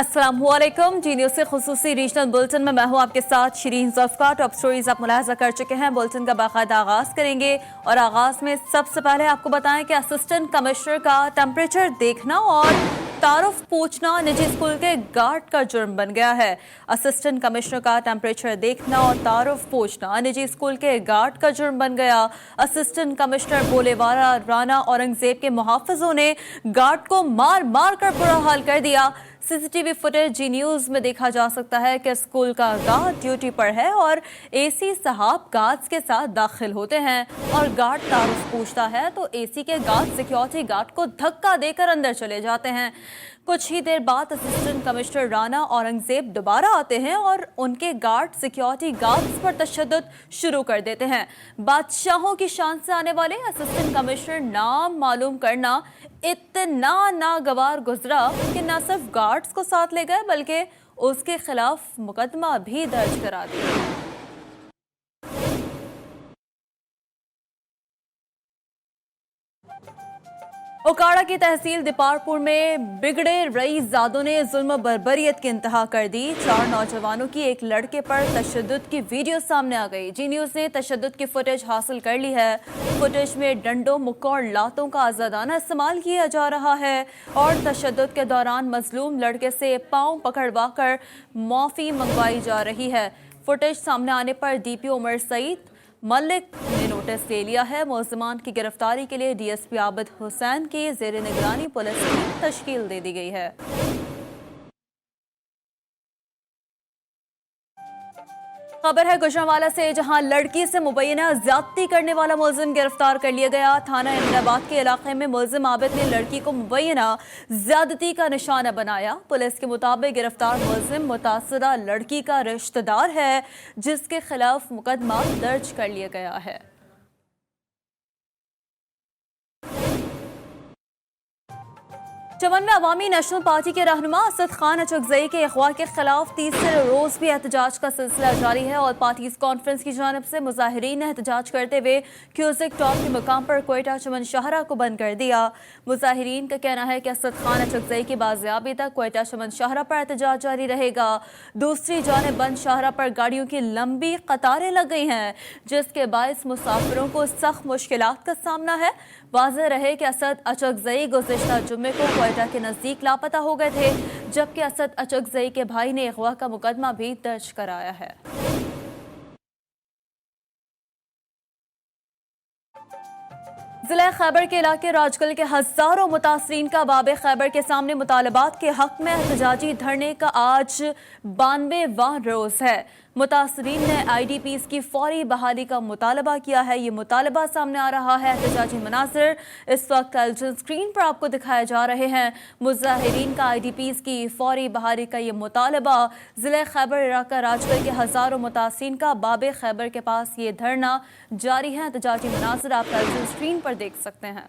अस्सलामुअलैकुम। जी न्यूज़ के खुसूसी regional bulletin में मैं हूं आपके साथ शिरीन ज़फ़्फ़ार। टॉप स्टोरीज आप मुलाहजा कर चुके हैं। बुलेटिन का बाकायदा आगाज़ करेंगे और आगाज़ में सबसे पहले आपको बताएं कि असिस्टेंट कमिश्नर का टेम्परेचर देखना और तारुफ पूछना निजी स्कूल के गार्ड का जुर्म बन गया है। असिस्टेंट कमिश्नर का टेम्परेचर देखना और तारुफ पूछना निजी स्कूल के गार्ड का जुर्म बन गया। असिस्टेंट कमिश्नर बोलेवाला राना औरंगजेब के मुहाफिजों ने गार्ड को मार मार कर बुरा हाल कर दिया। सीसीटीवी फुटेज जी न्यूज़ में देखा जा सकता है कि स्कूल का गार्ड ड्यूटी पर है और एसी साहब गार्ड्स के साथ दाखिल होते हैं और गार्ड तारुफ पूछता है तो एसी के गार्ड सिक्योरिटी गार्ड को धक्का देकर अंदर चले जाते हैं। कुछ ही देर बाद असिस्टेंट कमिश्नर राना औरंगजेब दोबारा आते हैं और उनके गार्ड सिक्योरिटी गार्ड्स पर तशद्दुद शुरू कर देते हैं। बादशाहों की शान से आने वाले असिस्टेंट कमिश्नर नाम मालूम करना इतना नागवार गुजरा कि न सिर्फ गार्ड्स को साथ ले गए बल्कि उसके खिलाफ मुकदमा भी दर्ज करा दिया। ओकाड़ा की तहसील दीपारपुर में बिगड़े रईसजादों ने जुल्म बर्बरियत की इंतहा कर दी। 4 नौजवानों की एक लड़के पर तशद्दुद की वीडियो सामने आ गई। जी न्यूज़ ने तशद्दुद की फुटेज हासिल कर ली है। फुटेज में डंडों, मुक्कों और लातों का आज़ादाना इस्तेमाल किया जा रहा है और तशद्दुद के दौरान मजलूम लड़के से पाँव पकड़वा कर माफ़ी मंगवाई जा रही है। फुटेज सामने आने पर DPO उमर सईद मलिक ने नोटिस ले लिया है। मुलज़िमान की गिरफ्तारी के लिए DSP आबिद हुसैन की ज़ेर निगरानी पुलिस की तश्कील दे दी गई है। खबर है गुजरांवाला से, जहां लड़की से मुबैना ज्यादती करने वाला मुलजिम गिरफ्तार कर लिया गया। थाना अमीनाबाद के इलाके में मुलजिम आबिद ने लड़की को मुबैना ज्यादती का निशाना बनाया। पुलिस के मुताबिक गिरफ्तार मुलजिम मुतासरा लड़की का रिश्तेदार है जिसके खिलाफ मुकदमा दर्ज कर लिया गया है। चमन में अवामी नेशनल पार्टी के रहनुमा असद खान अचकजई के अगवा के खिलाफ तीसरे रोज भी एहतजाज का सिलसिला जारी है और पार्टीज कॉन्फ्रेंस की जानिब से मुजाहिरीन ने एहतजाज करते हुए क्यूजिक टॉप के मुकाम पर क्वेटा चमन शाहरा को बंद कर दिया। मुजाहिरीन का कहना है कि असद खान अचकजई की बाजियाबी तक क्वेटा चमन शाहरा पर एहतजाज जारी रहेगा। दूसरी जानिब बंद शाहरा पर गाड़ियों की लंबी कतारें लग गई हैं जिसके बायस मुसाफिरों को सख्त मुश्किलात का सामना है। वाज़ेह रहे कि असद अचकजई गुज़िश्ता जुम्मे को क्वेटा के नज़दीक लापता हो गए थे, जबकि असद अचकजई के भाई ने अगवा का मुकदमा भी दर्ज कराया है। जिला खैबर के इलाके राजगल के हजारों मुतासरीन का बाबे खैबर के सामने मुतालबात के हक में एहतजाजी धरने का आज 92वां रोज है। मुतासरीन ने IDPs की फौरी बहाली का मुतालबा किया है। ये मुतालबा सामने आ रहा है। एहतजाजी मनाज़िर इस वक्त टेलीविजन स्क्रीन पर आपको दिखाए जा रहे हैं। मुजाहिरीन का IDPs की फौरी बहाली का ये मुतालबा जिला खैबर इलाका राजगल के हजारों मुतासरीन का बाबे खैबर के पास ये धरना जारी है। एहतजाजी मनाज़िर आप टेलीविजन स्क्रीन पर देख सकते हैं।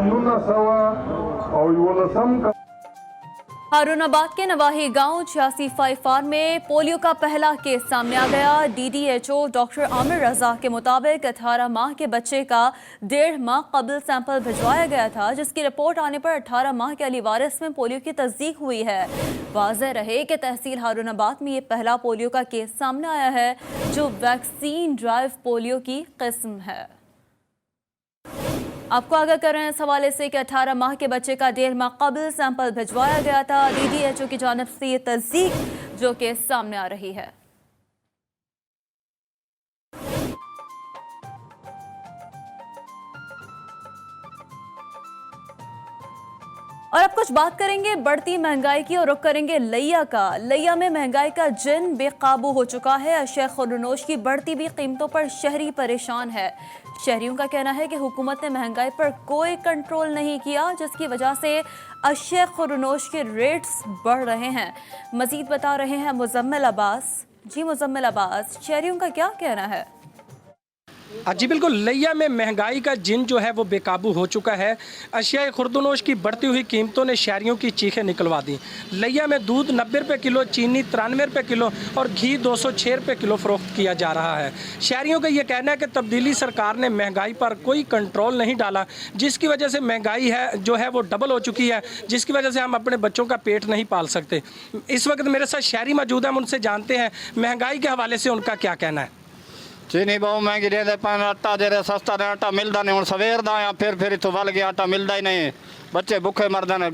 1911 हारूनाबाद के नवाही गांव 86 फार में पोलियो का पहला केस सामने आ गया। DDHO डॉक्टर आमिर रजा के मुताबिक 18 माह के बच्चे का 1.5 माह कबल सैंपल भिजवाया गया था, जिसकी रिपोर्ट आने पर 18 माह के अली वारिस में पोलियो की तस्दीक हुई है। वाज़ेह रहे कि तहसील हारूनाबाद में ये पहला पोलियो का केस सामने आया है जो वैक्सीन ड्राइव पोलियो की किस्म है। आपको आगाह कर रहे हैं इस हवाले से कि 18 माह के बच्चे का 1.5 माह कबल सैंपल भिजवाया गया था। DDHO की जानिब से ये तस्दीक जो कि सामने आ रही है। और अब कुछ बात करेंगे बढ़ती महंगाई की और रुख करेंगे लिया का। लिया में महंगाई का जिन बेकाबू हो चुका है। अशिया खुर्रनोश की बढ़ती हुई कीमतों पर शहरी परेशान है। शहरियों का कहना है कि हुकूमत ने महंगाई पर कोई कंट्रोल नहीं किया, जिसकी वजह से अशिया खुर्रनोश के रेट्स बढ़ रहे हैं। मजीद बता रहे हैं मुजम्मिल अब्बास। जी मुजम्मिल अब्बास, शहरियों का क्या कहना है? जी बिल्कुल, लिया में महंगाई का जिन जो है वो बेकाबू हो चुका है। अशिया खुर्दनोश की बढ़ती हुई कीमतों ने शहरियों की चीखें निकलवा दी। लिया में दूध 90 रुपये किलो, चीनी 93 रुपये किलो और घी 206 रुपये किलो फ़रोख्त किया जा रहा है। शहरियों का ये कहना है कि तब्दीली सरकार ने महंगाई पर कोई कंट्रोल नहीं डाला, जिसकी वजह से महंगाई है जो है वो डबल हो चुकी है, जिसकी वजह से हम अपने बच्चों का पेट नहीं पाल सकते। इस वक्त मेरे साथ शहरी मौजूद हैं, हम उनसे जानते हैं महंगाई के हवाले से उनका क्या कहना है। चीनी बहुत महंगी दे दे पान आटा दे सस्ता दे आटा मिलता नहीं हूँ सवेर दा या फिर इतों वल गया आटा मिलता ही नहीं। बच्चे भुखे मरदे ने,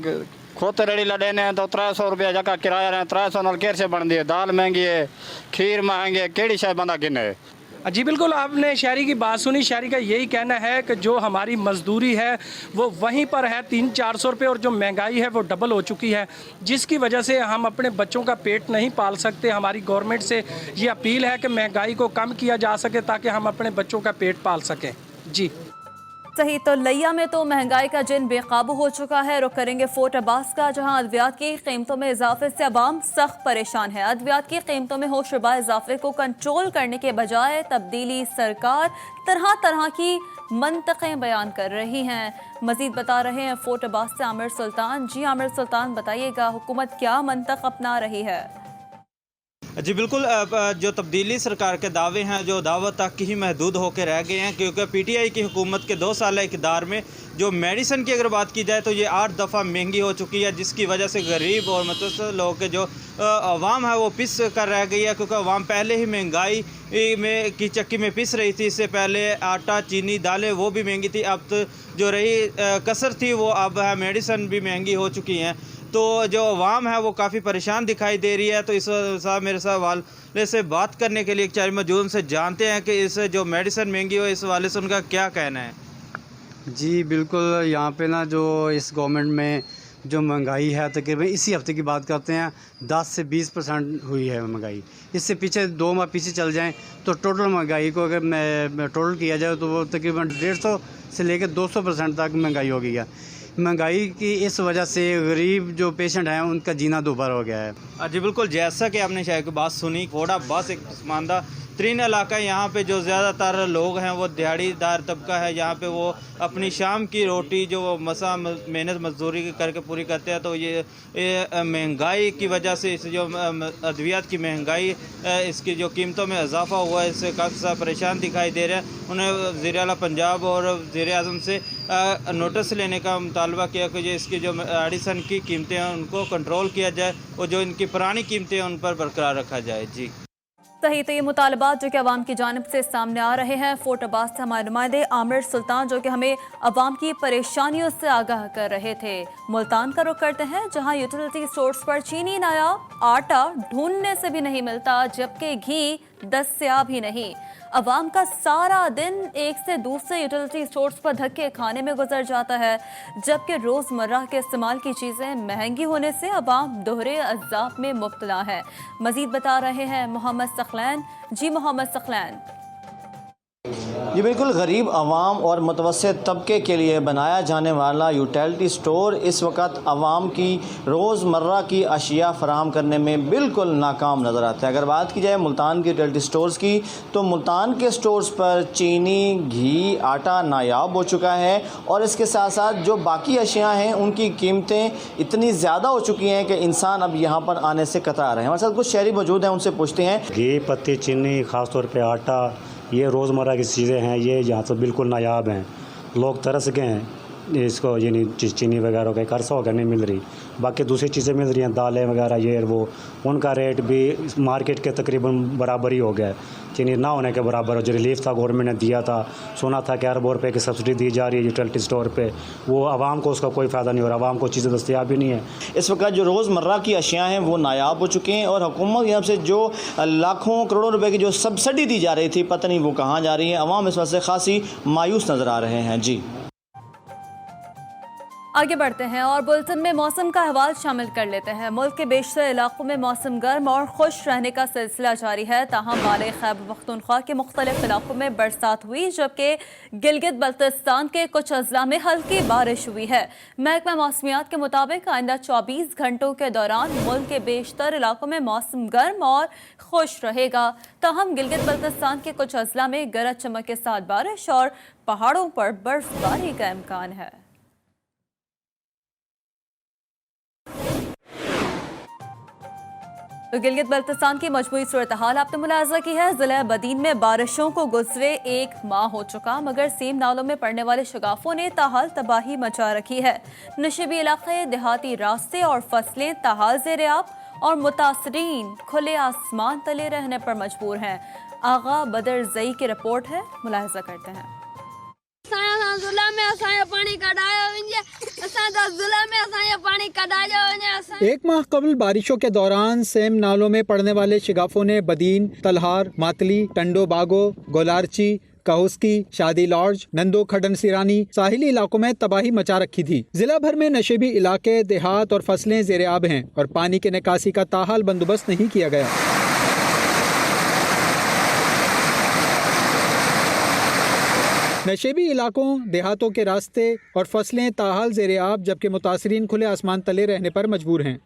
खोते रेड़ी लड़े ने तो 300 रुपया जगह किराया रहे 300 नाल कैसे बनती है। दाल महंगी है, खीर महंगी है, केड़ी शायद बंदा गिने। जी बिल्कुल, आपने शहरी की बात सुनी। शहरी का यही कहना है कि जो हमारी मजदूरी है वो वहीं पर है 300-400 रुपये, और जो महंगाई है वो डबल हो चुकी है, जिसकी वजह से हम अपने बच्चों का पेट नहीं पाल सकते। हमारी गवर्नमेंट से ये अपील है कि महंगाई को कम किया जा सके ताकि हम अपने बच्चों का पेट पाल सकें। जी सही, तो लिया में तो महंगाई का जिन बेकाबू हो चुका है। रुख करेंगे फोर्ट अब्बास का, जहां अद्वियात की कीमतों में इजाफे से अवाम सख्त परेशान है। अद्वियात की कीमतों में होशरुबा इजाफे को कंट्रोल करने के बजाय तब्दीली सरकार तरह तरह की मंतक़ें बयान कर रही हैं। मजीद बता रहे हैं फोर्ट अब्बास से आमिर सुल्तान। जी आमिर सुल्तान, बताइएगा हुकूमत क्या मंतक़ अपना रही है। जी बिल्कुल, जो तब्दीली सरकार के दावे हैं जो दावत तक ही महदूद होकर रह गए हैं, क्योंकि पीटीआई की हुकूमत के 2 साल इक़्तिदार में जो मेडिसिन की अगर बात की जाए तो ये 8 दफ़ा महंगी हो चुकी है, जिसकी वजह से गरीब और मुतवस्सित लोगों के जो अवाम है वो पिस कर रह गई है, क्योंकि अवाम पहले ही महंगाई में की चक्की में पिस रही थी। इससे पहले आटा, चीनी, दालें वो भी महंगी थी। अब तो जो रही कसर थी वो अब है, मेडिसिन भी महंगी हो चुकी हैं। तो जो अवाम है वो काफ़ी परेशान दिखाई दे रही है। तो इस साहब मेरे साथ वाले से बात करने के लिए एक चार मौजूद से जानते हैं कि इस जो मेडिसिन महंगी हो इस वाले से उनका क्या कहना है। जी बिल्कुल, यहाँ पे ना जो इस गवर्नमेंट में जो महंगाई है तकरीबन इसी हफ्ते की बात करते हैं 10 से 20% हुई है महंगाई। इससे पीछे 2 माह पीछे चल जाएं तो टोटल महंगाई को अगर टोटल किया जाए तो वो तकरीबन 150 से लेकर 200% तक महंगाई हो गई है। महंगाई की इस वजह से गरीब जो पेशेंट हैं उनका जीना दोबारा हो गया है। जी बिल्कुल, जैसा कि आपने शायद की बात सुनी, थोड़ा बस एक पसमानदा तरीन इलाका है। यहाँ पे जो ज़्यादातर लोग हैं वो दिहाड़ीदार तबका है। यहाँ पे वो अपनी शाम की रोटी जो मसा मेहनत मजदूरी करके पूरी करते हैं। तो ये महंगाई की वजह से इस जो अद्वियात की महंगाई इसकी जो कीमतों में इजाफा हुआ है इससे काफ़ी ज़्यादा परेशान दिखाई दे रहे हैं। उन्हें वज़ीर आला पंजाब और वज़ीर आज़म से नोटिस लेने का मुतालबा किया कि जो इसकी जो मेडिसिन की कीमतें हैं उनको कंट्रोल किया जाए और जो इनकी पुरानी कीमतें हैं उन पर बरकरार रखा जाए। जी सही, तो ये मुतालबात जो कि अवाम की जानिब से सामने आ रहे हैं। फोर्ट अब्बास से हमारे नुमाइंदे आमिर सुल्तान जो कि हमें अवाम की परेशानियों से आगाह कर रहे थे। मुल्तान का रुख करते हैं, जहां यूटिलिटी स्टोर्स पर चीनी नायाब, आटा ढूंढने से भी नहीं मिलता, जबकि घी दस्तयाब ही नहीं। अवाम का सारा दिन एक से दूसरे यूटिलिटी स्टोर्स पर धक्के खाने में गुजर जाता है, जबकि रोज़मर्रा के इस्तेमाल की चीज़ें महंगी होने से अवाम दोहरे अज़ाब में मुब्तला है। मज़ीद बता रहे हैं मोहम्मद सखलैन। जी मोहम्मद सखलैन। ये बिल्कुल गरीब आवाम और मुतवस्सित तबके के लिए बनाया जाने वाला यूटिलिटी स्टोर इस वक्त आवाम की रोज़मर्रा की अशिया फ़राहम करने में बिल्कुल नाकाम नज़र आता है। अगर बात की जाए मुल्तान के यूटिलिटी स्टोर्स की तो मुल्तान के स्टोर्स पर चीनी, घी, आटा नायाब हो चुका है और इसके साथ साथ जो बाकी अशिया हैं उनकी कीमतें इतनी ज़्यादा हो चुकी हैं कि इंसान अब यहाँ पर आने से कतरा रहे हैं। हमारे साथ कुछ शहरी मौजूद हैं, उनसे पूछते हैं। घी, पत्ती, चीनी, ख़ास तौर पे आटा, ये रोज़मर्रा की चीज़ें हैं, ये यहाँ तो बिल्कुल नायाब हैं। लोग तरस गए हैं इसको, यानी चीनी वगैरह का कर्सा होकर नहीं मिल रही। बाकी दूसरी चीज़ें मिल रही हैं, दालें वगैरह ये वो, उनका रेट भी मार्केट के तकरीबन बराबर ही हो गया है। चीनी ना होने के बराबर हो। जो रिलीफ था गवर्नमेंट ने दिया था, सुना था कि अरबों रुपये की सब्सिडी दी जा रही है यूटिलिटी स्टोर पे, वो आवाम को उसका कोई फ़ायदा नहीं हो रहा, आवाम को चीज़ें दस्तयाब ही नहीं है। इस वक्त जो रोज़मर्रा की अशिया हैं वो नायाब हो चुकी हैं और हुकूमत की तरफ से जो लाखों करोड़ों रुपए की जो सब्सिडी दी जा रही थी पता नहीं वो कहाँ जा रही है। आवाम इस वक्त से खासी मायूस नज़र आ रहे हैं। जी आगे बढ़ते हैं और बुलेटिन में मौसम का अहवाल शामिल कर लेते हैं। मुल्क के बेशतर इलाकों में मौसम गर्म और खुश रहने का सिलसिला जारी है। ताहम बाले खैबर पख्तूनख्वा के मुख्तलिफ इलाकों में बरसात हुई, जबकि गिलगित बल्तिस्तान के कुछ अजला में हल्की बारिश हुई है। महकमा मौसमियात के मुताबिक आइंदा 24 घंटों के दौरान मुल्क के बेशतर इलाकों में मौसम गर्म और खुश रहेगा। ताहम गिलगित बल्तिस्तान के कुछ अजला में गरज चमक के साथ बारिश और पहाड़ों पर बर्फबारी का इम्कान है। तो गिलगित बल्तिस्तान की मजमूई सूरत हाल आपने मुलाजा की है। जिला बदीन में बारिशों को गुजरे 1 माह हो चुका, मगर सीम नालों में पड़ने वाले शगाफों ने ताहाल तबाही मचा रखी है। नशीबी इलाके, देहाती रास्ते और फसलें ताहाल ज़ेर-ए-आब और मुतासरीन खुले आसमान तले रहने पर मजबूर हैं। आगा बदर जई की रिपोर्ट है, मुलाजा करते हैं। एक माह कबल बारिशों के दौरान सेम नालों में पड़ने वाले शिगाफों ने बदीन, तलहार, मातली, टंडो बागो, गोलारची, काहुस्की, शादी लॉज, नंदो खडन सिरानी साहिली इलाकों में तबाही मचा रखी थी। जिला भर में नशेबी इलाके, देहात और फसलें ज़ेर-ए-आब हैं और पानी के निकासी का ताहाल बंदोबस्त नहीं किया गया। नशेबी इलाकों, देहातों के रास्ते और फसलें ताहाल ज़ेर-ए-आब, जबकि मुतासरीन खुले आसमान तले रहने पर मजबूर हैं।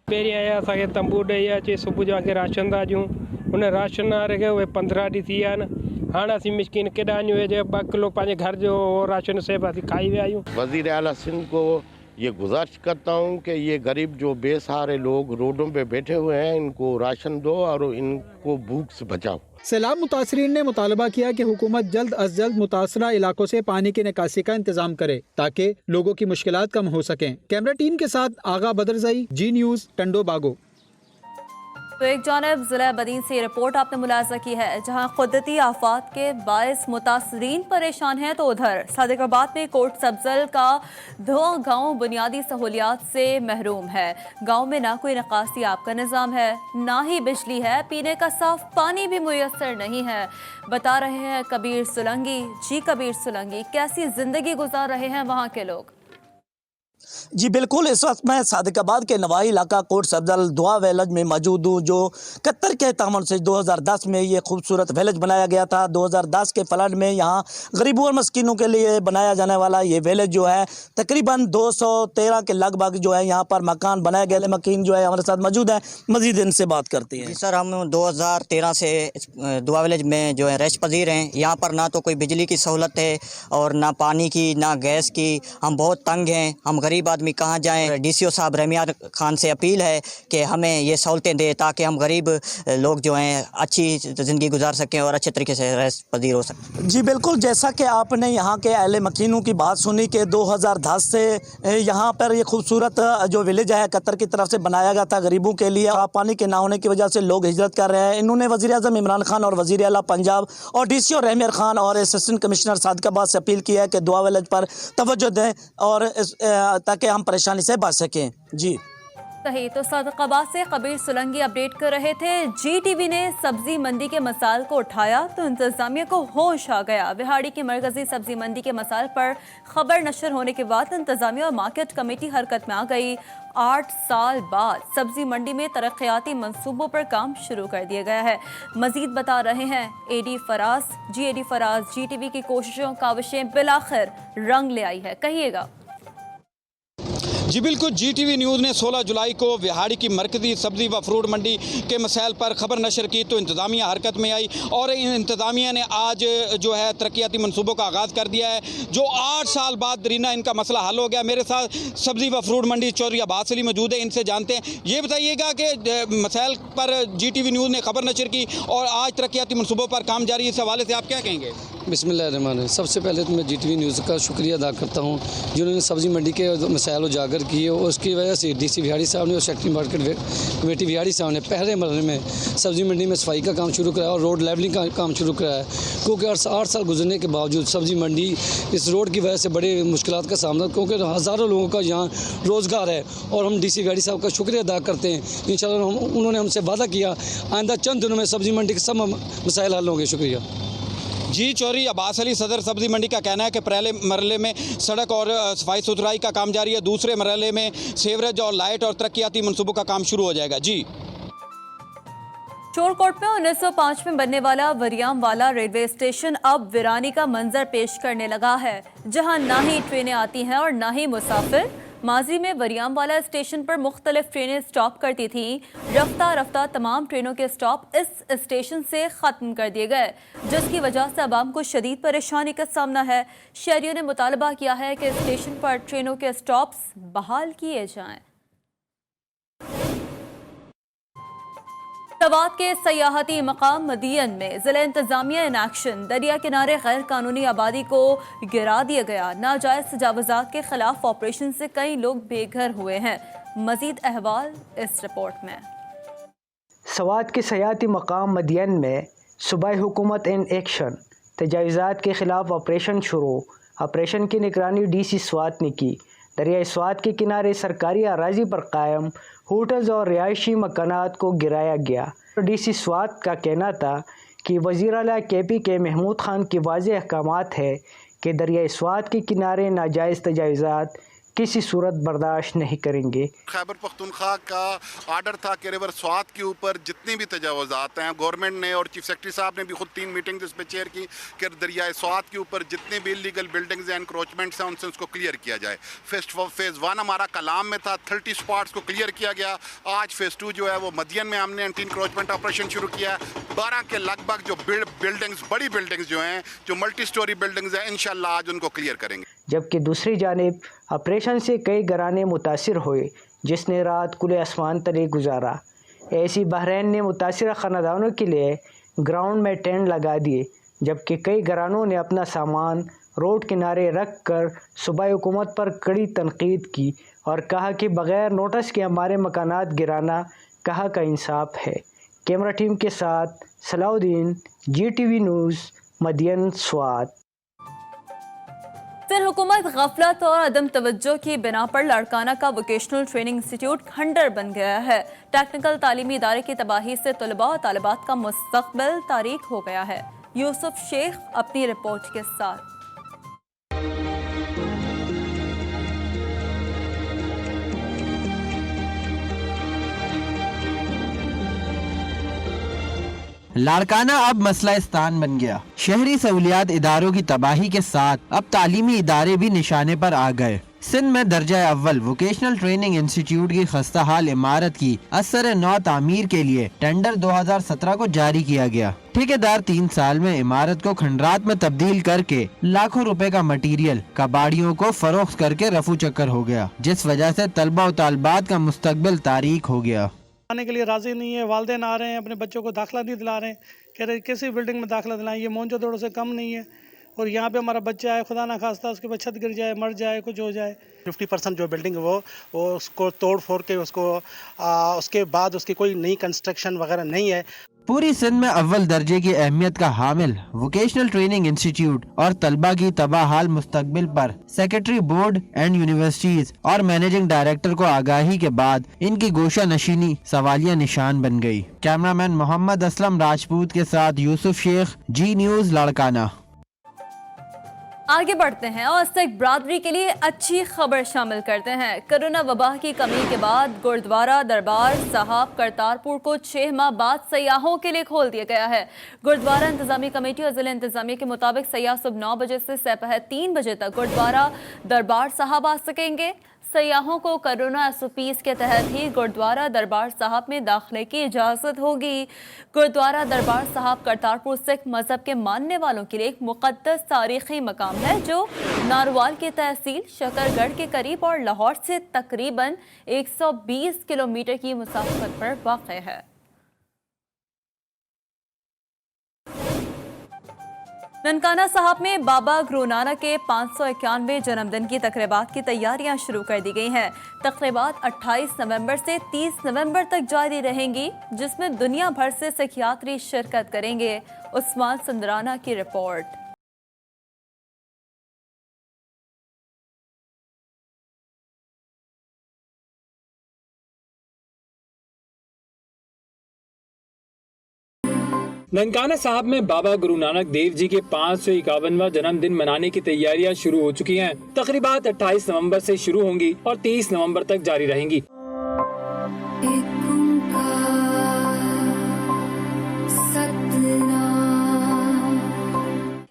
तंबू ॾेई सुबुह जो राशन था ॾियूं, उन राशन वारे उहे 15 ॾींहं थी विया आहिनि। हाणे असीं मिसकिन केॾा आहियूं, 2 किलो पंहिंजे घर जो राशन से असीं खाई विया आहियूं। वज़ीर आला सिंध को ये गुजारिश करता हूँ कि ये गरीब जो बेसहारे लोग रोडों पे बैठे हुए हैं, इनको राशन दो और इनको भूख से बचाओ। सैलाब मुतासरीन ने मुतालबा किया कि हुकूमत जल्द अज जल्द मुतासरा इलाकों से पानी की निकासी का इंतजाम करे ताकि लोगों की मुश्किलात कम हो सकें। कैमरा टीम के साथ आगा बदरजई, जी न्यूज़, टंडो बागो। तो एक जानिब जिला बदीन से रिपोर्ट आपने मुलाजा की है, जहां कुदरती आफात के बायस मुतासरीन परेशान हैं, तो उधर सादिकाबाद में कोट सब्जल का 2 गाँव बुनियादी सहूलियात से महरूम है। गाँव में ना कोई निकासी आब का निज़ाम है, ना ही बिजली है, पीने का साफ पानी भी मुयस्सर नहीं है। बता रहे हैं कबीर सुलंगी। जी कबीर सुलंगी, कैसी जिंदगी गुजार रहे हैं वहाँ के लोग? जी बिल्कुल, इस वक्त मैं सादिकाबाद के नवाई इलाका कोट सब्जल दुआ विलेज में मौजूद हूँ, जो कतर के तामन से 2010 में ये खूबसूरत विलेज बनाया गया था। 2010 के फ्लड में यहाँ गरीबों और मस्कीनों के लिए बनाया जाने वाला ये विलेज जो है तकरीबन 213 के लगभग जो है यहाँ पर मकान बनाए गए। मकीन जो है हमारे साथ मौजूद है, मजीद इनसे बात करते हैं। सर, हम 2013 से दुआ विलेज में जो है रैश पजीर हैं। यहाँ पर ना तो कोई बिजली की सहूलत है और ना पानी की, ना गैस की। हम बहुत तंग हैं, हम गरीब आदमी कहाँ जाएं। डीसीओ साहब रहमियार खान से अपील है कि हमें ये सहूलतें दे ताकि हम गरीब लोग जो हैं अच्छी ज़िंदगी गुजार सकें और अच्छे तरीके से रह पजीर हो सकें। जी बिल्कुल, जैसा कि आपने यहाँ के अहले मकीनों की बात सुनी कि 2010 से यहाँ पर ये खूबसूरत जो विलेज है कतर की तरफ से बनाया गया था गरीबों के लिए। पानी के ना होने की वजह से लोग हिजरत कर रहे हैं। इन्होंने वज़ीर आज़म इमरान खान और वज़ीर आला पंजाब और डीसीओ रहमियार खान और असिस्टेंट कमिश्नर सादिकाबाद से अपील की है कि दुआ विलेज पर तवज्जो दें और ताकि हम परेशानी से बच सकें। जी सही। तो सादिकाबाद से कबीर सुलंगी अपडेट कर रहे थे। GTV ने सब्जी मंडी के मसाइल को उठाया तो इंतजामिया को होश आ गया। बिहाड़ी की मरकजी सब्जी मंडी के मसाइल पर खबर नशर होने के बाद इंतजामिया और मार्केट कमेटी हरकत में आ गई। 8 साल बाद सब्जी मंडी में तरक्याती मंसूबों पर काम शुरू कर दिया गया है। मजीद बता रहे हैं AD फराज। GTV की कोशिशों काविशें बिलाखिर रंग ले आई है, कहिएगा। जी बिल्कुल, GTV न्यूज़ ने 16 जुलाई को बिहाड़ी की मरकज़ी सब्ज़ी व फ्रूट मंडी के मसाइल पर ख़बर नशर की तो इंतज़ामिया हरकत में आई और इंतज़ामिया ने आज जो है तरक्याती मनसूबों का आगाज़ कर दिया है, जो 8 साल बाद दरीना इनका मसला हल हो गया। मेरे साथ सब्ज़ी व फ्रूट मंडी चौधरी अब्बास अली मौजूद है, इनसे जानते हैं। ये बताइएगा कि मसाइल पर GTV न्यूज़ ने ख़बर नशर की और आज तरक्याती मनसूबों पर काम जारी है, इस हवाले से आप क्या कहेंगे? बिस्मिल्लाहिर्रहमानिर्रहीम। सबसे पहले तो मैं GTV न्यूज़ का शुक्रिया अदा करता हूँ जिन्होंने सब्ज़ी मंडी के मसाइल उजागर किए और उसकी वजह से DC बिहाड़ी साहब ने और सेक्रेटरी मार्केट कमेटी बिहाड़ी साहब ने पहले मरहले में सब्ज़ी मंडी में सफाई का काम शुरू कराया और रोड लेवलिंग का काम शुरू कराया, क्योंकि 8 साल गुजरने के बावजूद सब्ज़ी मंडी इस रोड की वजह से बड़े मुश्किलात का सामना, क्योंकि हज़ारों लोगों का यहाँ रोज़गार है और हम DC बिहाड़ी साहब का शुक्रिया अदा करते हैं। इंशाल्लाह उन्होंने हमसे वादा किया आइंदा चंद दिनों में सब्ज़ी मंडी के सब मसाइल हल होंगे। शुक्रिया। जी चौधरी अब्बास अली सदर सब्जी मंडी का कहना है कि पहले मरहले में सड़क और सफाई सुथराई का काम जारी है, दूसरे मरहले में सीवरेज और लाइट और तरक्याती मनसूबों का काम शुरू हो जाएगा। जी चोरकोट में 1905 में बनने वाला वरियामवाला रेलवे स्टेशन अब वीरानी का मंजर पेश करने लगा है, जहां ना ही ट्रेनें आती हैं और ना ही मुसाफिर। माजी में वरियामवाला स्टेशन पर मुख्तलिफ ट्रेनें स्टॉप करती थीं। रफ्ता रफ्ता तमाम ट्रेनों के स्टॉप इस स्टेशन से ख़त्म कर दिए गए, जिसकी वजह से आवाम को शदीद परेशानी का सामना है। शहरियों ने मुतालबा किया है कि स्टेशन पर ट्रेनों के स्टॉप्स बहाल किए जाएं। सवात के सयाहती मकाम मदियन में जिला इंतजामिया इन एक्शन। दरिया किनारे गैर कानूनी आबादी को गिरा दिया गया। नाजायज तजावुजात के खिलाफ ऑपरेशन से कई लोग बेघर हुए हैं। मजीद अहवाल इस रिपोर्ट में। सवात के सयाहती मकाम मदियन में सूबाई हुकूमत इन एक्शन तजावुजात के खिलाफ ऑपरेशन शुरू। ऑपरेशन की निगरानी DC स्वात ने की। दरिया स्वात के किनारे सरकारी अराजी पर कायम होटल्स और रिहायशी मकानात को गिराया गया। DC स्वात का कहना था कि वज़ीर आला KPK महमूद खान की वाज़ेह अहकामात है कि दरिया स्वात के किनारे नाजायज़ तजावुज़ात किसी सूरत बर्दाश्त नहीं करेंगे। खैबर पख्तूनख्वा का आर्डर था कि रिवर स्वात के ऊपर जितनी भी तजावुज़ात हैं, गवर्नमेंट ने और चीफ सेक्रेटरी साहब ने भी खुद 3 मीटिंग्स इस पर चेयर की कि दरिया स्वात के ऊपर जितने भी इलीगल बिल्डिंग्स हैं, इंक्रोचमेंट्स हैं, उनसे उसको क्लियर किया जाए। फेज़ 1 हमारा कलाम में था, 30 स्पॉट्स को क्लियर किया गया। आज फेज़ 2 जो है वो मदियन में हमने एंटी इंक्रोचमेंट ऑपरेशन शुरू किया है। 12 के लगभग जो बिल्डिंग्स, बड़ी बिल्डिंग्स जो हैं, जो मल्टी स्टोरी बिल्डिंग्स हैं, इंशाल्लाह आज उनको क्लियर करेंगे। जबकि दूसरी जानिब ऑपरेशन से कई घराने मुतासिर हुए, जिसने रात खुले आसमान तले गुजारा। ऐसी बहरैन ने मुतासिर ख़ानदानों के लिए ग्राउंड में टेंट लगा दिए, जबकि कई घरानों ने अपना सामान रोड किनारे रख कर सूबाई हुकूमत पर कड़ी तनकीद की और कहा कि बग़ैर नोटिस के हमारे मकानात गिराना कहाँ का इंसाफ है। कैमरा टीम के साथ सलाउद्दीन, GTV न्यूज़, मदियन स्वात। फिर हुकूमत गफलत और अदम तवज्जो की बिना पर लाड़काना का वोकेशनल ट्रेनिंग इंस्टीट्यूट खंडर बन गया है। टेक्निकल तालीमी इदारे की तबाही से तलबा और तालिबात का मुस्तकबिल तारीक हो गया है। यूसुफ शेख अपनी रिपोर्ट के साथ। लाड़काना अब मसला-ए-स्थान बन गया। शहरी सहूलियात इदारों की तबाही के साथ अब तालीमी इदारे भी निशाने पर आ गए। सिंध में दर्जा अव्वल वोकेशनल ट्रेनिंग इंस्टीट्यूट की खस्ता हाल इमारत की असर नौ तामीर के लिए टेंडर 2017 को जारी किया गया। ठेकेदार 3 साल में इमारत को खंडरात में तब्दील करके लाखों रुपए का मटीरियल कबाड़ियों को फरोख्त करके रफू चक्कर हो गया, जिस वजह से तलबा और तालिबात का मुस्तकबिल तारीक हो गया। आने के लिए राज़ी नहीं है। वालिदैन आ रहे हैं, अपने बच्चों को दाखिला नहीं दिला रहे हैं, कह रहे किसी बिल्डिंग में दाखिला दिलाएं, ये मोहनजोदड़ो से कम नहीं है। और यहाँ पे हमारा बच्चा है, खुदा ना खास्ता उसके ऊपर छत गिर जाए, मर जाए, कुछ हो जाए। 50% जो बिल्डिंग है वो उसको तोड़ फोड़ के उसके बाद उसकी कोई नई कंस्ट्रक्शन वगैरह नहीं है। पूरी सिंध में अव्वल दर्जे की अहमियत का हामिल वोकेशनल ट्रेनिंग इंस्टीट्यूट और तलबा की तबाह हाल मुस्तकबिल पर सेक्रेटरी बोर्ड एंड यूनिवर्सिटीज और मैनेजिंग डायरेक्टर को आगाही के बाद इनकी गोशा नशीनी सवालिया निशान बन गई। कैमरामैन मोहम्मद असलम राजपूत के साथ यूसुफ शेख, G न्यूज़, लाड़काना। आगे बढ़ते हैं और सिख बरादरी के लिए अच्छी खबर शामिल करते हैं। कोरोना वबा की कमी के बाद गुरुद्वारा दरबार साहब करतारपुर को 6 माह बाद सयाहों के लिए खोल दिया गया है। गुरुद्वारा इंतजामी कमेटी और जिला इंतजामिया के मुताबिक सयाह सुबह 9 बजे से सपहर 3 बजे तक गुरुद्वारा दरबार साहब आ सकेंगे। सयाहों को कोरोना SOPs के तहत ही गुरुद्वारा दरबार साहब में दाखिले की इजाज़त होगी। गुरुद्वारा दरबार साहब करतारपुर सिख मजहब के मानने वालों के लिए एक मुक़द्दस तारीख़ी मकाम है, जो नारवाल की तहसील शकरगढ़ के करीब और लाहौर से तकरीबन 120 किलोमीटर की मुसाफत पर वाक़ है। ननकाना साहब में बाबा गुरु नानक के 591वें जन्मदिन की तकरीबात की तैयारियां शुरू कर दी गई हैं। तकरीबात 28 नवंबर से 30 नवंबर तक जारी रहेंगी, जिसमें दुनिया भर से सिख यात्री शिरकत करेंगे। उस्मान सुंदराना की रिपोर्ट। ननकाना साहब में बाबा गुरु नानक देव जी के 551वां जन्मदिन मनाने की तैयारियां शुरू हो चुकी हैं। तकरीबात 28 नवंबर से शुरू होंगी और 30 नवंबर तक जारी रहेंगी।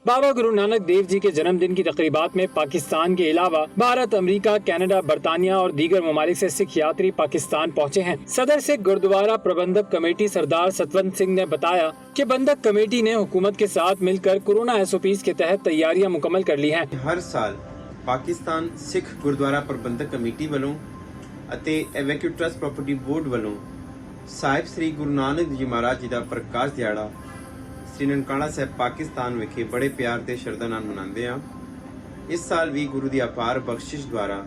बाबा गुरु नानक देव जी के जन्मदिन की तकरीबात में पाकिस्तान के अलावा भारत, अमेरिका, कनाडा, बरतानिया और दीगर ममालिक से सिख यात्री पाकिस्तान पहुंचे हैं। सदर सिख गुरुद्वारा प्रबंधक कमेटी सरदार सतवंत सिंह ने बताया कि बंधक कमेटी ने हुकूमत के साथ मिलकर कोरोना SOPs के तहत तैयारियां मुकम्मल कर ली हैं। हर साल पाकिस्तान सिख गुरुद्वारा प्रबंधक कमेटी वालों ਅਤੇ एवैक्यू ट्रस्ट प्रॉपर्टी बोर्ड वालों ਸਾਹਿਬ ਸ੍ਰੀ ਗੁਰੂ ਨਾਨਕ ਦੇਵ ਜੀ ਮਹਾਰਾਜ ਜੀ ਦਾ ਪ੍ਰਕਾਸ਼ ਦਿਹਾੜਾ ਸ੍ਰੀ ਨਨਕਾਣਾ ਸਾਹਿਬ ਪਾਕਿਸਤਾਨ ਵਿਖੇ ਬੜੇ ਪਿਆਰ ਤੇ ਸ਼ਰਧਾ ਨਾਲ ਮਨਾਉਂਦੇ ਹਾਂ। ਇਸ ਸਾਲ ਵੀ ਗੁਰੂ ਦੀ ਅਪਾਰ ਬਖਸ਼ਿਸ਼ ਦੁਆਰਾ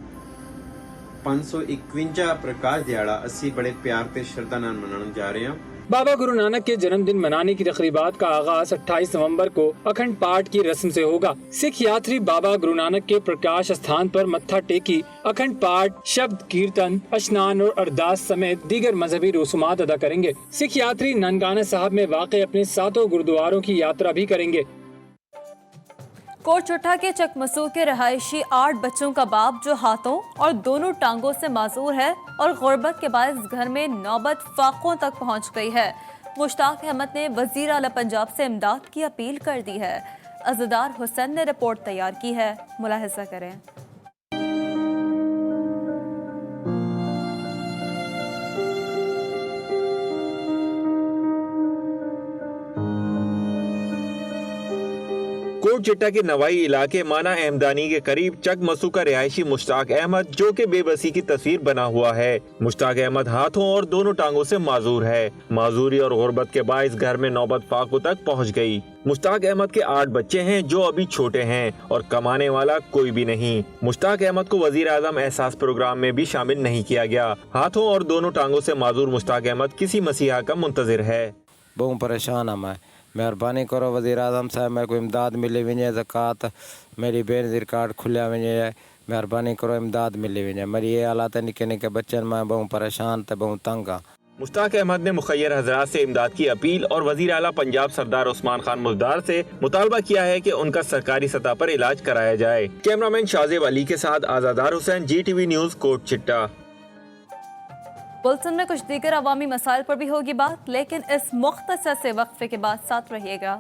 551 ਪ੍ਰਕਾਸ਼ ਦਿਹਾੜਾ ਅਸੀਂ ਬੜੇ ਪਿਆਰ ਤੇ ਸ਼ਰਧਾ ਨਾਲ ਮਨਾਉਣ ਜਾ ਰਹੇ ਹਾਂ। बाबा गुरु नानक के जन्मदिन मनाने की तकरीबात का आगाज 28 नवंबर को अखंड पाठ की रस्म से होगा। सिख यात्री बाबा गुरु नानक के प्रकाश स्थान पर मत्था टेकी अखंड पाठ, शब्द कीर्तन, स्नान और अरदास समेत दीगर मजहबी रसूमात अदा करेंगे। सिख यात्री ननकाना साहब में वाक़ अपने 7 गुरुद्वारों की यात्रा भी करेंगे। कोटचुट्टा के चकमसूर के रहायशी 8 बच्चों का बाप जो हाथों और दोनों टांगों से माजूर है और गुर्बत के बायस घर में नौबत फाकों तक पहुंच गई है। मुश्ताक अहमद ने वजीर आला पंजाब से इमदाद की अपील कर दी है। अज़दार हुसैन ने रिपोर्ट तैयार की है, मुलाहिजा करें। कोटचिट्टा के नवाई इलाके माना अहमदानी के करीब चकमसू का रिहायशी मुश्ताक अहमद जो के बेबसी की तस्वीर बना हुआ है। मुश्ताक अहमद हाथों और दोनों टांगों से माजूर है। माजूरी और गुर्बत के बायस घर में नौबत फाकों तक पहुंच गई। मुश्ताक अहमद के 8 बच्चे हैं जो अभी छोटे हैं और कमाने वाला कोई भी नहीं। मुश्ताक अहमद को वजीर आजम एहसास प्रोग्राम में भी शामिल नहीं किया गया। हाथों और दोनों टांगों से माजूर मुश्ताक अहमद किसी मसीहा का मुंतजिर है। बहुत परेशान हूँ मैं, मेहरबानी करो वज़ीर आज़म साहब, मेरे को इमदाद मिली वञे, ज़कात मेरी बेनज़ीर कार्ड खुलिया वञे, मेहरबानी करो इमदाद मिली वञे। मेरी ये हालात निके निके बच्चन मैं बहुत परेशान ते बहुत तंग हाँ। मुश्ताक अहमद ने मुखय्यर हजरात से इमदाद की अपील और वजीर आला पंजाब सरदार उस्मान खान मुजदार से मुतालबा किया है कि उनका सरकारी सतह पर इलाज कराया जाए। कैमरामैन शाहजेब अली के साथ अज़दार हुसैन, GTV न्यूज़, कोटचिट्टा। बुलेटिन में कुछ दीगर अवामी मसाइल पर भी होगी बात, लेकिन इस मुख्तसर से वक्फे के बाद साथ रहिएगा।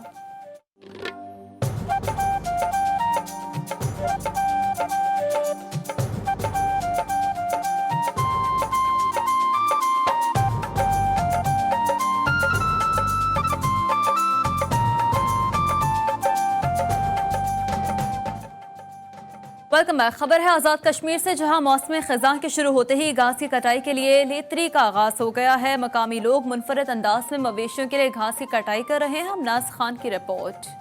Welcome back. खबर है आज़ाद कश्मीर से, जहां मौसम ख़ज़ां के शुरू होते ही घास की कटाई के लिए लेतरी का आगाज़ हो गया है। मकामी लोग मुनफरद अंदाज में मवेशियों के लिए घास की कटाई कर रहे हैं। हमनाज खान की रिपोर्ट।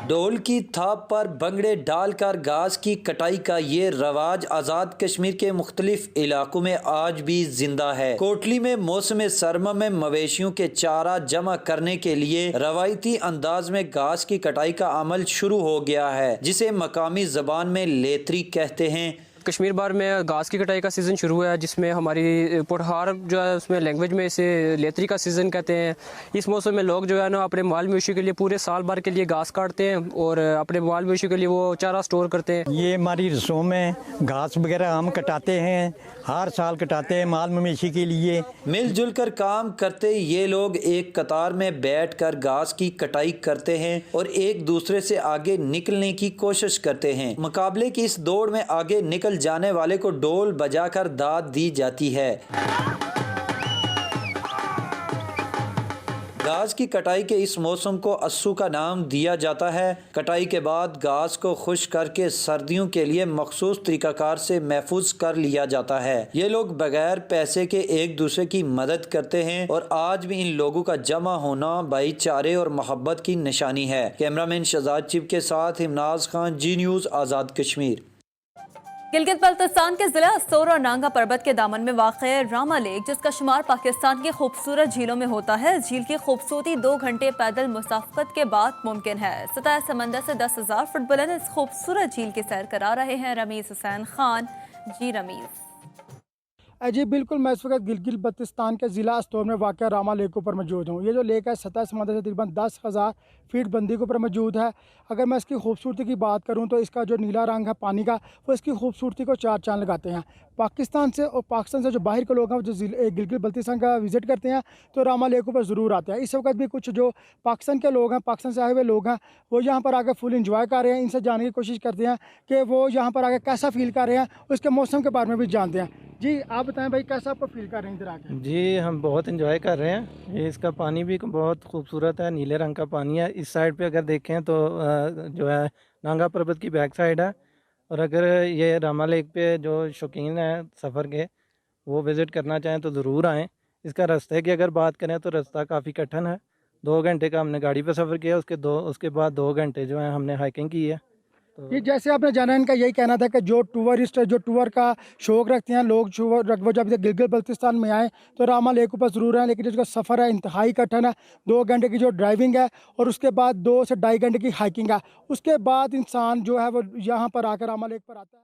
ढोल की थाप पर बंगड़े डालकर घास की कटाई का ये रवाज आज़ाद कश्मीर के मुख्तलिफ इलाकों में आज भी जिंदा है। कोटली में मौसम सरमा में मवेशियों के चारा जमा करने के लिए रवायती अंदाज में घास की कटाई का अमल शुरू हो गया है, जिसे मकामी जबान में लेतरी कहते हैं। कश्मीर बार में घास की कटाई का सीज़न शुरू हुआ है, जिसमें हमारी पुरहार जो है उसमें लैंग्वेज में इसे लेतरी का सीज़न कहते हैं। इस मौसम में लोग जो है ना अपने माल मवेशी के लिए पूरे साल भर के लिए घास काटते हैं और अपने माल मवेशी के लिए वो चारा स्टोर करते हैं। ये हमारी रसों में घास वगैरह हम कटाते हैं, हर साल कटाते हैं माल मवेशी के लिए। मिलजुल कर काम करते ये लोग एक कतार में बैठ कर घास की कटाई करते हैं और एक दूसरे से आगे निकलने की कोशिश करते हैं। मुकाबले की इस दौड़ में आगे निकल जाने वाले को ढोल बजाकर दाद दी जाती है। घास की कटाई के इस मौसम को अस्सू का नाम दिया जाता है। कटाई के बाद घास को खुश्क करके सर्दियों के लिए मखसूस तरीकाकार से महफूज कर लिया जाता है। ये लोग बगैर पैसे के एक दूसरे की मदद करते हैं और आज भी इन लोगों का जमा होना भाईचारे और मोहब्बत की निशानी है। कैमरामैन शहजाद चिप के साथ इमनाज खान, जी न्यूज़, आज़ाद कश्मीर। गिलगित बल्तिस्तान के जिला सोर और नांगा पर्वत के दामन में वाक़ रामा लेक, जिसका शुमार पाकिस्तान की खूबसूरत झीलों में होता है। झील की खूबसूरती 2 घंटे पैदल मुसाफत के बाद मुमकिन है। सतह समंदर से 10,000 फुट बुलंद इस खूबसूरत झील की सैर करा रहे हैं रमीज हुसैन खान। जी रमीज। जी बिल्कुल, मैं इस वक्त गिलगित बल्तिस्तान के ज़िला अस्तोर में वाक़ रामा लेक के ऊपर मौजूद हूँ। ये जो लेक है सतह समंदर से तकरीबन 10,000 फीट बंदी के ऊपर मौजूद है। अगर मैं इसकी खूबसूरती की बात करूँ तो इसका जो नीला रंग है पानी का, वो इसकी खूबसूरती को चार चांद लगाते हैं। पाकिस्तान से जो बाहर के लोग हैं, जो गिलगित बल्तिस्तान का विज़िट करते हैं तो रामा लेक पर ज़रूर आते हैं। इस वक्त भी कुछ जो पाकिस्तान के लोग हैं, पाकिस्तान से आए हुए लोग हैं, वो यहाँ पर आकर फुल इंजॉय कर रहे हैं। इनसे जानने की कोशिश करते हैं कि वो यहाँ पर आकर कैसा फ़ील कर रहे हैं, उसके मौसम के बारे में भी जानते हैं। जी आप बताएं भाई, कैसा आपको फील कर रहे हैं इधर आके? जी हम बहुत एंजॉय कर रहे हैं। ये इसका पानी भी बहुत खूबसूरत है, नीले रंग का पानी है। इस साइड पे अगर देखें तो जो है नांगा पर्वत की बैक साइड है। और अगर ये रामा लेक पे जो शौकीन हैं सफ़र के, वो विज़िट करना चाहें तो ज़रूर आएँ। इसका रास्ते की अगर बात करें तो रास्ता काफ़ी कठिन है। 2 घंटे का हमने गाड़ी पे सफ़र किया, उसके बाद 2 घंटे जो है हमने हाइकिंग की है। ये जैसे आपने जाना, इनका यही कहना था कि जो टूरिस्ट जो टूर का शौक़ रखते हैं लोग, वो जब गिलगित बल्तिस्तान में आए तो रामा लेक पर ज़रूर आए। लेकिन जिसका सफ़र है इंतहाई कठिन है। 2 घंटे की जो ड्राइविंग है और उसके बाद 2 से 2.5 घंटे की हाइकिंग है। उसके बाद इंसान जो है वो यहाँ पर आकर रामा लेक पर आता है।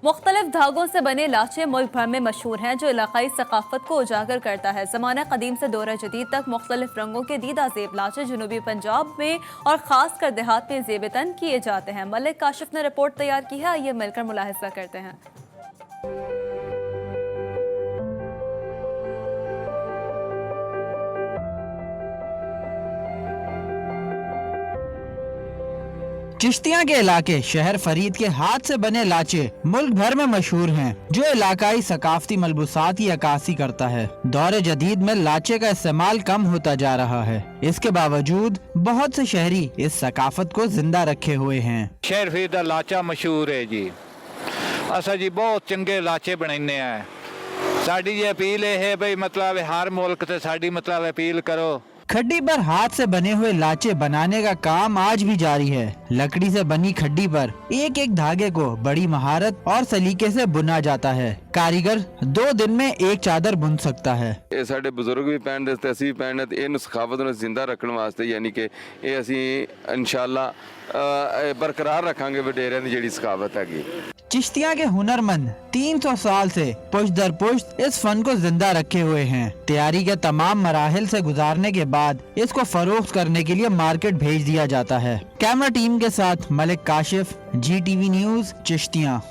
मुख्तलिफ धागों से बने लाचे मुल्क भर में मशहूर हैं, जो इलाकाई सकाफत को उजागर करता है। ज़माना कदीम से दौर जदीद तक मुख्तलिफ रंगों के दीदा ज़ेब लाचे जनूबी पंजाब में और ख़ास कर देहात में ज़ेब-ए-तन किए जाते हैं। मलिक काशिफ ने रिपोर्ट तैयार की है, आइए मिलकर मुलाहिज़ा करते हैं। चिश्तियाँ के इलाके शहर फरीद के हाथ से बने लाचे मुल्क भर में मशहूर हैं, जो इलाकाई सकाफती मलबूसात की अक्कासी करता है। दौर जदीद में लाचे का इस्तेमाल कम होता जा रहा है। इसके बावजूद बहुत से शहरी इस सकाफत को जिंदा रखे हुए हैं। शहर फरीद का लाचा मशहूर है जी। असा जी बहुत चंगे लाचे बनाने हैं। साड़ी ये अपील है भाई, मतलब हर मुल्क से साड़ी मतलब अपील करो। खड्डी पर हाथ से बने हुए लाचे बनाने का काम आज भी जारी है। लकड़ी से बनी खड्डी पर एक एक धागे को बड़ी महारत और सलीके से बुना जाता है। कारीगर 2 दिन में एक चादर बुन सकता है। ये साडे बुजुर्ग भी पहनते थे, असीं भी पहनते ते इन सखावत नूं जिंदा रखने वास्ते, यानी कि ये असीं इंशाअल्लाह बरकरार रखांगे वडेरियां दी जिहड़ी सखावत हैगी। चिश्तिया के हुनरमंद 300 साल से पुश्त दर पुश्त इस फन को जिंदा रखे हुए हैं। तैयारी के तमाम मराहिल से गुजारने के बाद इसको फरोख्त करने के लिए मार्केट भेज दिया जाता है। कैमरा टीम के साथ मलिक काशिफ, GTV न्यूज़, चिश्तियाँ।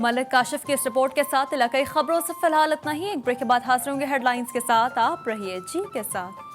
मलिक काशिफ की इस रिपोर्ट के साथ इलाकाई खबरों से फिलहाल इतना ही। एक ब्रेक के बाद हाजिर होंगे हेडलाइंस के साथ। आप रहिए जी के साथ।